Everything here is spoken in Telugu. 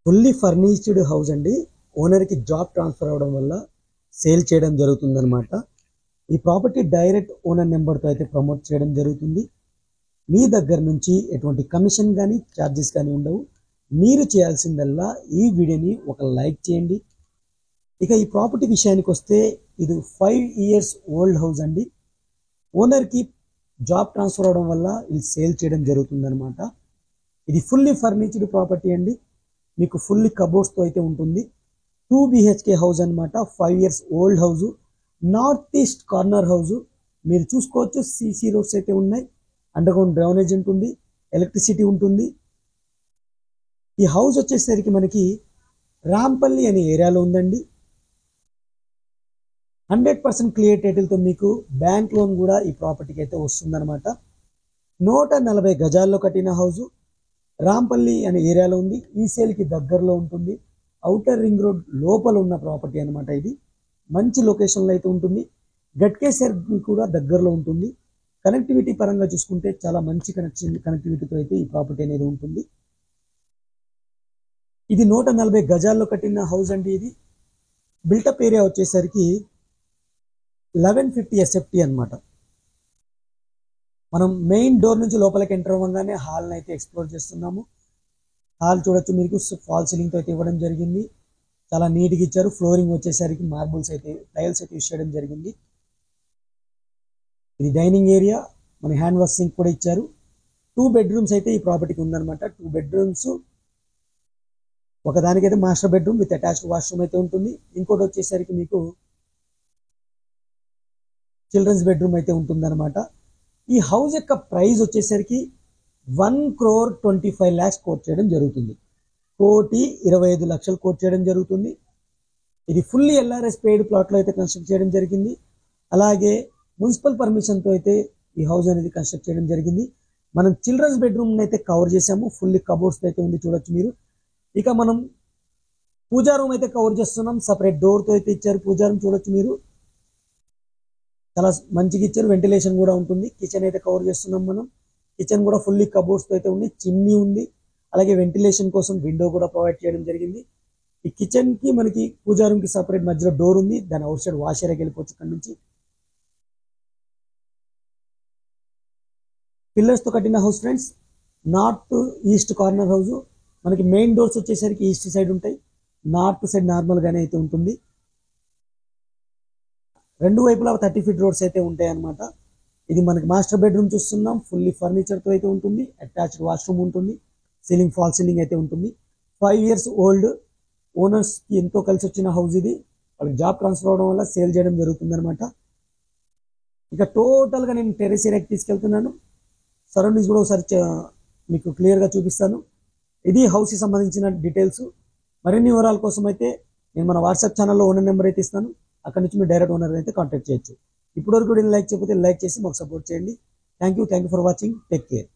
ఫుల్లీ ఫర్నిష్డ్ హౌస్ అండి. ఓనర్కి జాబ్ ట్రాన్స్ఫర్ అవడం వల్ల సేల్ చేయడం జరుగుతుందన్నమాట. ఈ ప్రాపర్టీ డైరెక్ట్ ఓనర్ నెంబర్తో అయితే ప్రమోట్ చేయడం జరుగుతుంది. మీ దగ్గర నుంచి ఎటువంటి కమిషన్ కానీ ఛార్జెస్ కానీ ఉండవు. మీరు చేయాల్సిందల్లా ఈ వీడియోని ఒక లైక్ చేయండి. ఇక ఈ ప్రాపర్టీ విషయానికి వస్తే ఇది 5 years ఓల్డ్ హౌస్ అండి. ఓనర్కి జాబ్ ట్రాన్స్ఫర్ అవడం వల్ల ఇది సేల్ చేయడం జరుగుతుందన్నమాట. ఇది ఫుల్లీ ఫర్నిష్డ్ ప్రాపర్టీ అండి. మీకు ఫుల్లీ కబోర్డ్స్తో అయితే ఉంటుంది. 2 BHK హౌస్ అనమాట. 5 years old house, north east corner house. మీరు చూసుకోవచ్చు, CC రోడ్స్ అయితే ఉన్నాయి, అండర్గ్రౌండ్ డ్రైనేజ్ ఉంటుంది, ఎలక్ట్రిసిటీ ఉంటుంది. ఈ హౌస్ వచ్చేసరికి మనకి రాంపల్లి అనే ఏరియాలో ఉందండి. 100% క్లియర్ టైటిల్తో మీకు బ్యాంక్ లోన్ కూడా ఈ ప్రాపర్టీకి అయితే వస్తుందన్నమాట. 140 గజాల్లో కట్టిన హౌస్ రాంపల్లి అనే ఏరియాలో ఉంది. ఈ సేల్కి దగ్గరలో ఉంటుంది. ఔటర్ రింగ్ రోడ్ లోపల ఉన్న ప్రాపర్టీ అనమాట. ఇది మంచి లొకేషన్లో అయితే ఉంటుంది. గట్కేసర్ కూడా దగ్గరలో ఉంటుంది. కనెక్టివిటీ పరంగా చూసుకుంటే చాలా మంచి కనెక్టివిటీతో అయితే ఈ ప్రాపర్టీ అనేది ఉంటుంది. ఇది 140 గజాల్లో కట్టిన హౌస్ అండి. ఇది బిల్టప్ ఏరియా వచ్చేసరికి 1150 SFT అనమాట. మనం మెయిన్ డోర్ నుంచి లోపలికి ఎంటర్ అవ్వగానే హాల్ని అయితే ఎక్స్ప్లోర్ చేస్తున్నాము. హాల్ చూడొచ్చు, మీకు ఫాల్ సీలింగ్తో అయితే ఇవ్వడం జరిగింది. చాలా నీట్గా ఇచ్చారు. ఫ్లోరింగ్ వచ్చేసరికి మార్బుల్స్ అయితే, టైల్స్ అయితే యూస్ చేయడం జరిగింది. ఇది డైనింగ్ ఏరియా, మన హ్యాండ్ వాష్ సింక్ కూడా ఇచ్చారు. 2 bedrooms అయితే ఈ ప్రాపర్టీకి ఉందన్నమాట. 2 bedrooms, ఒకదానికైతే master bedroom with attached washroom అయితే ఉంటుంది. ఇంకోటి వచ్చేసరికి మీకు చిల్డ్రన్స్ బెడ్రూమ్ అయితే ఉంటుందన్నమాట. ఈ హౌస్ యొక్క ప్రైస్ వచ్చేసరికి 1,25 lakhs కోట్ చేయడం జరుగుతుంది. 1,25 కోట్ చేయడం జరుగుతుంది. ఇది ఫుల్లీ LRS పెయిడ్ ప్లాట్లో అయితే కన్స్ట్రక్ట్ చేయడం జరిగింది. అలాగే మున్సిపల్ పర్మిషన్తో అయితే ఈ హౌస్ అనేది కన్స్ట్రక్ట్ చేయడం జరిగింది. మనం చిల్డ్రన్స్ బెడ్రూమ్ అయితే కవర్ చేసాము. ఫుల్లీ కబోర్డ్స్ అయితే ఉంది, చూడొచ్చు మీరు. ఇక మనం పూజా రూమ్ అయితే కవర్ చేస్తున్నాం. సపరేట్ డోర్తో అయితే ఇచ్చారు. పూజా రూమ్ చూడొచ్చు మీరు, చాలా మంచిగా ఇచ్చారు. వెంటిలేషన్ కూడా ఉంటుంది. కిచెన్ అయితే కవర్ చేస్తున్నాం మనం. కిచెన్ కూడా ఫుల్లీ కబోర్డ్స్తో అయితే ఉంది. చిమ్నీ ఉంది. అలాగే వెంటిలేషన్ కోసం విండో కూడా ప్రొవైడ్ చేయడం జరిగింది. ఈ కిచెన్కి మనకి పూజా రూమ్కి సపరేట్ మధ్యలో డోర్ ఉంది. దాని అవుట్ సైడ్ వాష్ ఏరియాకి వెళ్ళిపోవచ్చు. ఇక్కడ నుంచి పిల్లర్స్తో కట్టిన house friends. North east corner house. మనకి మెయిన్ డోర్స్ వచ్చేసరికి ఈస్ట్ సైడ్ ఉంటాయి. నార్త్ సైడ్ నార్మల్గానే అయితే ఉంటుంది. 2 వైపులా 30 feet రోడ్స్ అయితే ఉంటాయి అన్నమాట. ఇది మనకి మాస్టర్ బెడ్రూమ్ చూస్తున్నాం. ఫుల్లీ ఫర్నిచర్తో అయితే ఉంటుంది. అటాచ్డ్ వాష్రూమ్ ఉంటుంది. సీలింగ్ ఫాల్ సీలింగ్ అయితే ఉంటుంది. 5 years ఓల్డ్. ఓనర్స్కి ఎంతో కలిసి వచ్చిన హౌస్ ఇది. వాళ్ళకి జాబ్ ట్రాన్స్ఫర్ అవడం వల్ల సేల్ చేయడం జరుగుతుంది అనమాట. ఇక టోటల్గా నేను టెర్రస్ ఏరియాకి తీసుకెళ్తున్నాను. సరౌండింగ్స్ కూడా ఒకసారి మీకు క్లియర్గా చూపిస్తాను. ఇది హౌస్కి సంబంధించిన డీటెయిల్స్. మరిన్ని వివరాల కోసం అయితే నేను మన వాట్సాప్ ఛానల్లో ఓనర్ నెంబర్ అయితే ఇస్తాను. అక్కడ నుంచి మీరు డైరెక్ట్ ఓనర్ అయితే కాంటాక్ట్ చేయొచ్చు. ఇప్పటివరకు లైక్ చేయకపోతే లైక్ చేసి మాకు సపోర్ట్ చేయండి. Thank you for watching. Take care.